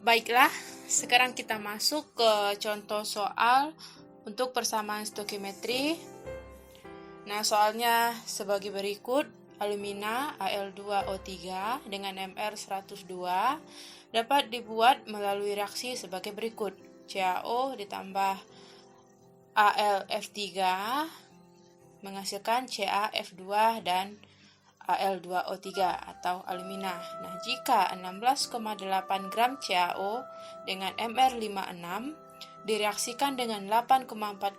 Baiklah, sekarang kita masuk ke contoh soal untuk persamaan stoikiometri. Nah, soalnya sebagai berikut. Alumina Al2O3 dengan Mr 102 dapat dibuat melalui reaksi sebagai berikut. CaO ditambah AlF3 menghasilkan CaF2 dan Al2O3 atau alumina. Nah, jika 16,8 gram CaO dengan Mr56 direaksikan dengan 8,4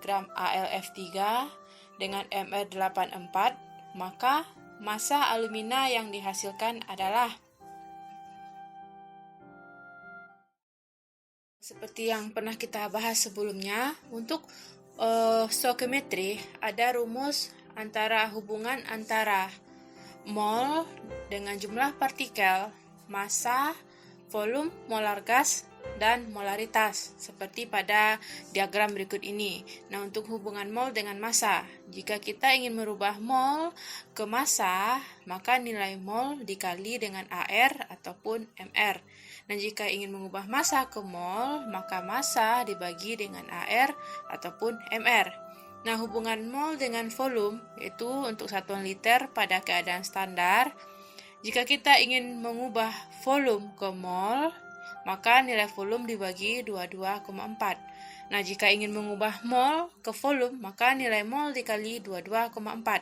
gram AlF3 dengan Mr84, maka massa alumina yang dihasilkan adalah seperti yang pernah kita bahas sebelumnya. Untuk stoikiometri ada rumus antara hubungan antara mol dengan jumlah partikel, massa, volume, molar gas, dan molaritas seperti pada diagram berikut ini. Nah, untuk hubungan mol dengan massa, jika kita ingin merubah mol ke massa, maka nilai mol dikali dengan AR ataupun MR. Dan jika ingin mengubah massa ke mol, maka massa dibagi dengan AR ataupun MR. Nah, hubungan mol dengan volume yaitu untuk satuan liter pada keadaan standar. Jika kita ingin mengubah volume ke mol, maka nilai volume dibagi 22,4. Nah, jika ingin mengubah mol ke volume, maka nilai mol dikali 22,4.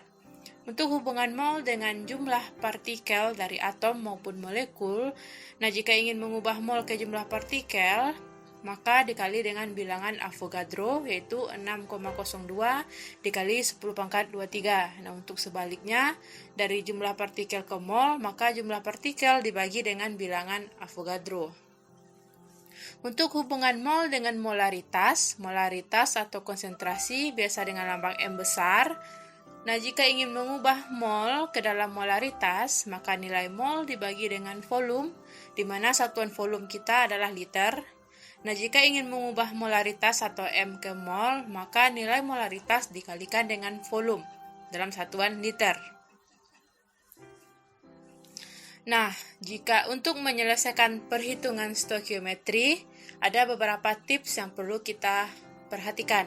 Untuk hubungan mol dengan jumlah partikel dari atom maupun molekul, nah jika ingin mengubah mol ke jumlah partikel, maka dikali dengan bilangan Avogadro yaitu 6,02 dikali 10⁻²3. Nah, untuk sebaliknya dari jumlah partikel ke mol, maka jumlah partikel dibagi dengan bilangan Avogadro. Untuk hubungan mol dengan molaritas atau konsentrasi biasa dengan lambang M besar. Nah, jika ingin mengubah mol ke dalam molaritas, maka nilai mol dibagi dengan volume, di mana satuan volume kita adalah liter. Nah, jika ingin mengubah molaritas atau M ke mol, maka nilai molaritas dikalikan dengan volume dalam satuan liter. Nah, jika untuk menyelesaikan perhitungan stoikiometri, ada beberapa tips yang perlu kita perhatikan.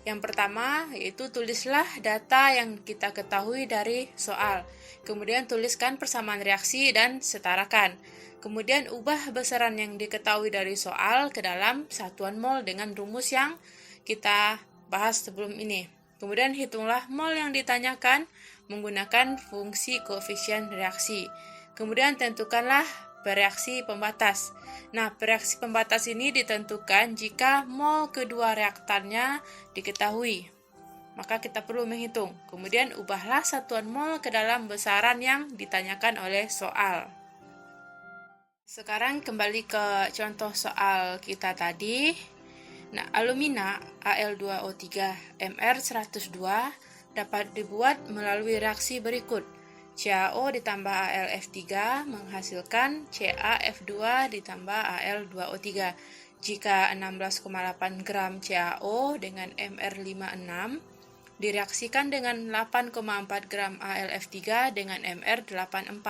Yang pertama, yaitu tulislah data yang kita ketahui dari soal. Kemudian tuliskan persamaan reaksi dan setarakan. Kemudian ubah besaran yang diketahui dari soal ke dalam satuan mol dengan rumus yang kita bahas sebelum ini. Kemudian hitunglah mol yang ditanyakan menggunakan fungsi koefisien reaksi. Kemudian tentukanlah bereaksi pembatas. Nah, bereaksi pembatas ini ditentukan jika mol kedua reaktannya diketahui. Maka kita perlu menghitung. Kemudian ubahlah satuan mol ke dalam besaran yang ditanyakan oleh soal. Sekarang kembali ke contoh soal kita tadi. Nah, alumina Al2O3 Mr102 dapat dibuat melalui reaksi berikut. CaO ditambah AlF3 menghasilkan CaF2 ditambah Al2O3. Jika 16,8 gram CaO dengan Mr56 direaksikan dengan 8,4 gram AlF3 dengan Mr84,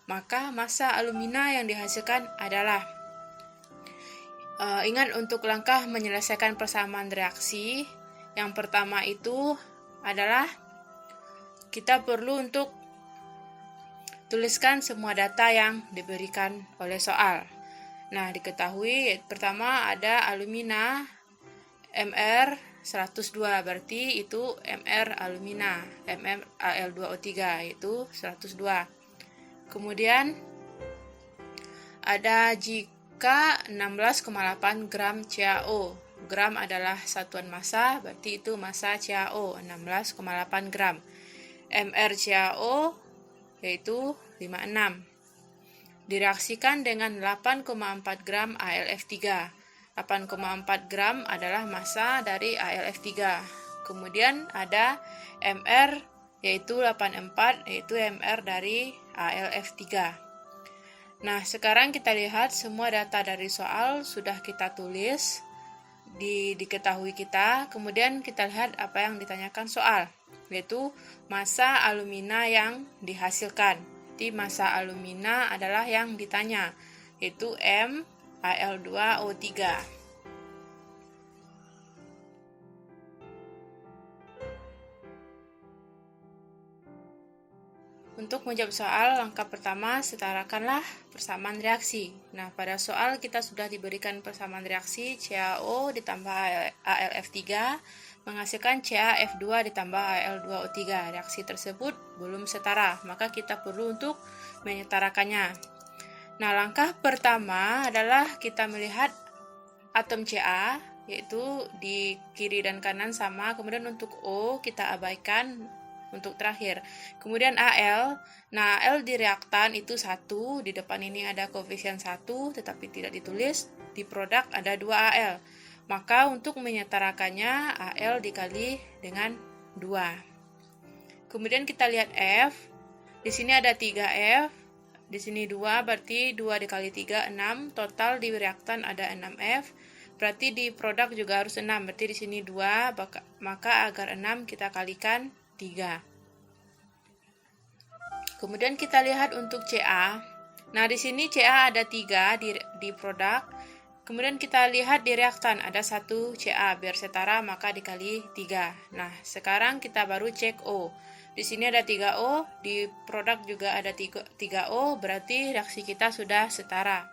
maka massa alumina yang dihasilkan adalah ingat untuk langkah menyelesaikan persamaan reaksi. Yang pertama itu adalah kita perlu untuk tuliskan semua data yang diberikan oleh soal. Nah, diketahui pertama ada alumina Mr102, berarti itu Mr alumina, Mr Al2O3 yaitu 102. Kemudian ada jika 16,8 gram CaO. Gram adalah satuan massa, berarti itu massa CaO 16,8 gram. Mr CaO yaitu 56. Direaksikan dengan 8,4 gram AlF3. 8,4 gram adalah massa dari AlF3. Kemudian ada Mr yaitu 84, yaitu Mr dari AlF3. Nah, sekarang kita lihat semua data dari soal sudah kita tulis diketahui kita. Kemudian kita lihat apa yang ditanyakan soal, yaitu massa alumina yang dihasilkan. Jadi massa alumina adalah yang ditanya, yaitu MAl2O3. Untuk menjawab soal, langkah pertama, setarakanlah persamaan reaksi. Nah, pada soal kita sudah diberikan persamaan reaksi CaO ditambah AlF3 menghasilkan CaF2 ditambah Al2O3. Reaksi tersebut belum setara, maka kita perlu untuk menyetarakannya. Nah, langkah pertama adalah kita melihat atom Ca, yaitu di kiri dan kanan sama, kemudian untuk O kita abaikan untuk terakhir. Kemudian Al, nah Al di reaktan itu 1, di depan ini ada koefisien 1 tetapi tidak ditulis, di produk ada 2 Al. Maka untuk menyetarakannya Al dikali dengan 2. Kemudian kita lihat F, di sini ada 3F, di sini 2, berarti 2 dikali 3, 6, total di reaktan ada 6F, berarti di produk juga harus 6, berarti di sini 2, maka agar 6 kita kalikan 3. Kemudian kita lihat untuk Ca. Nah, di sini Ca ada 3 di produk. Kemudian kita lihat di reaktan ada 1 Ca, biar setara maka dikali 3. Nah, sekarang kita baru cek O. Di sini ada 3O, di produk juga ada 3O, berarti reaksi kita sudah setara.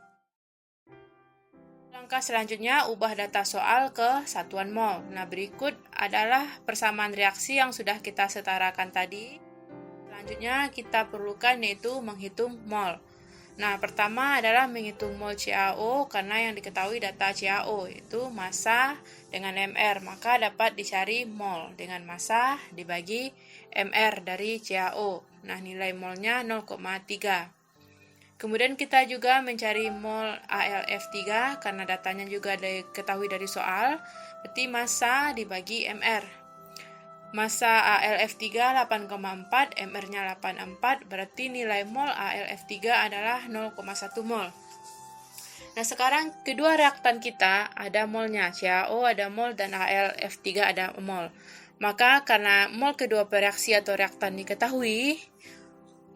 Langkah selanjutnya, ubah data soal ke satuan mol. Nah, berikut adalah persamaan reaksi yang sudah kita setarakan tadi. Selanjutnya, kita perlukan yaitu menghitung mol. Nah, pertama adalah menghitung mol CaO karena yang diketahui data CaO yaitu massa dengan MR, maka dapat dicari mol dengan massa dibagi MR dari CaO. Nah, nilai molnya 0,3. Kemudian kita juga mencari mol AlF3 karena datanya juga diketahui dari soal, berarti massa dibagi MR. Massa AlF3 8,4, MR-nya 84, berarti nilai mol AlF3 adalah 0,1 mol. Nah, sekarang kedua reaktan kita ada molnya, CaO ada mol dan AlF3 ada mol. Maka karena mol kedua bereaksi atau reaktan diketahui,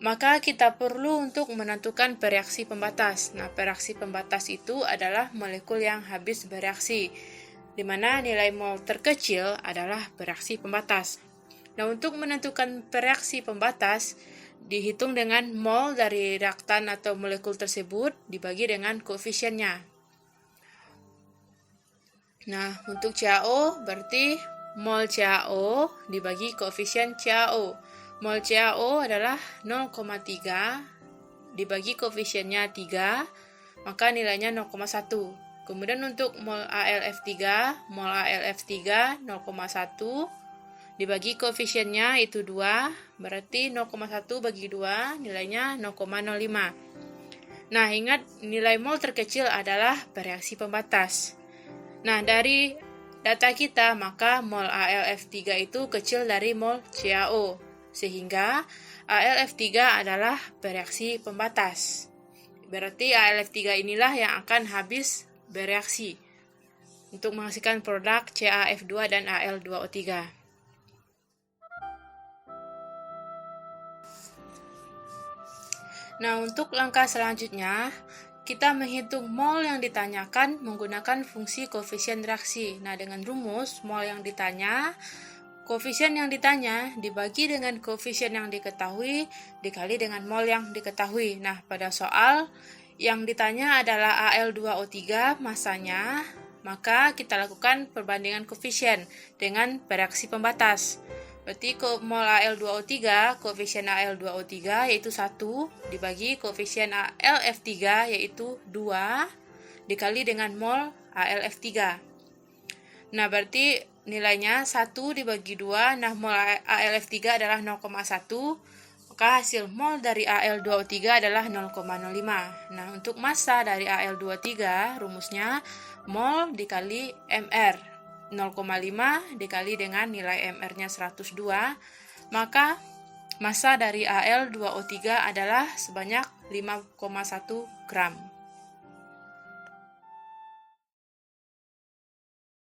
maka kita perlu untuk menentukan bereaksi pembatas. Nah, bereaksi pembatas itu adalah molekul yang habis bereaksi, di mana nilai mol terkecil adalah bereaksi pembatas. Nah, untuk menentukan bereaksi pembatas, dihitung dengan mol dari reaktan atau molekul tersebut dibagi dengan koefisiennya. Nah, untuk CaO berarti mol CaO dibagi koefisien CaO. Mol CaO adalah 0,3 dibagi koefisiennya 3, maka nilainya 0,1. Kemudian untuk mol AlF3 0,1 dibagi koefisiennya itu 2, berarti 0,1 bagi 2 nilainya 0,05. Nah, ingat nilai mol terkecil adalah bereaksi pembatas. Nah, dari data kita maka mol AlF3 itu kecil dari mol CaO, sehingga AlF3 adalah bereaksi pembatas. Berarti AlF3 inilah yang akan habis bereaksi untuk menghasilkan produk CaF2 dan Al2O3. Nah, untuk langkah selanjutnya, kita menghitung mol yang ditanyakan menggunakan fungsi koefisien reaksi. Nah, dengan rumus mol yang ditanya, koefisien yang ditanya dibagi dengan koefisien yang diketahui dikali dengan mol yang diketahui. Nah, pada soal yang ditanya adalah Al2O3 massanya, maka kita lakukan perbandingan koefisien dengan bereaksi pembatas. Berarti mol Al2O3, koefisien Al2O3 yaitu 1 dibagi koefisien AlF3 yaitu 2 dikali dengan mol AlF3. Nah, berarti nilainya 1 dibagi 2, nah mol AlF3 adalah 0,1, maka hasil mol dari Al2O3 adalah 0,05. Nah, untuk massa dari Al2O3, rumusnya mol dikali MR. 0,5 dikali dengan nilai MR-nya 102, maka massa dari Al2O3 adalah sebanyak 5,1 gram.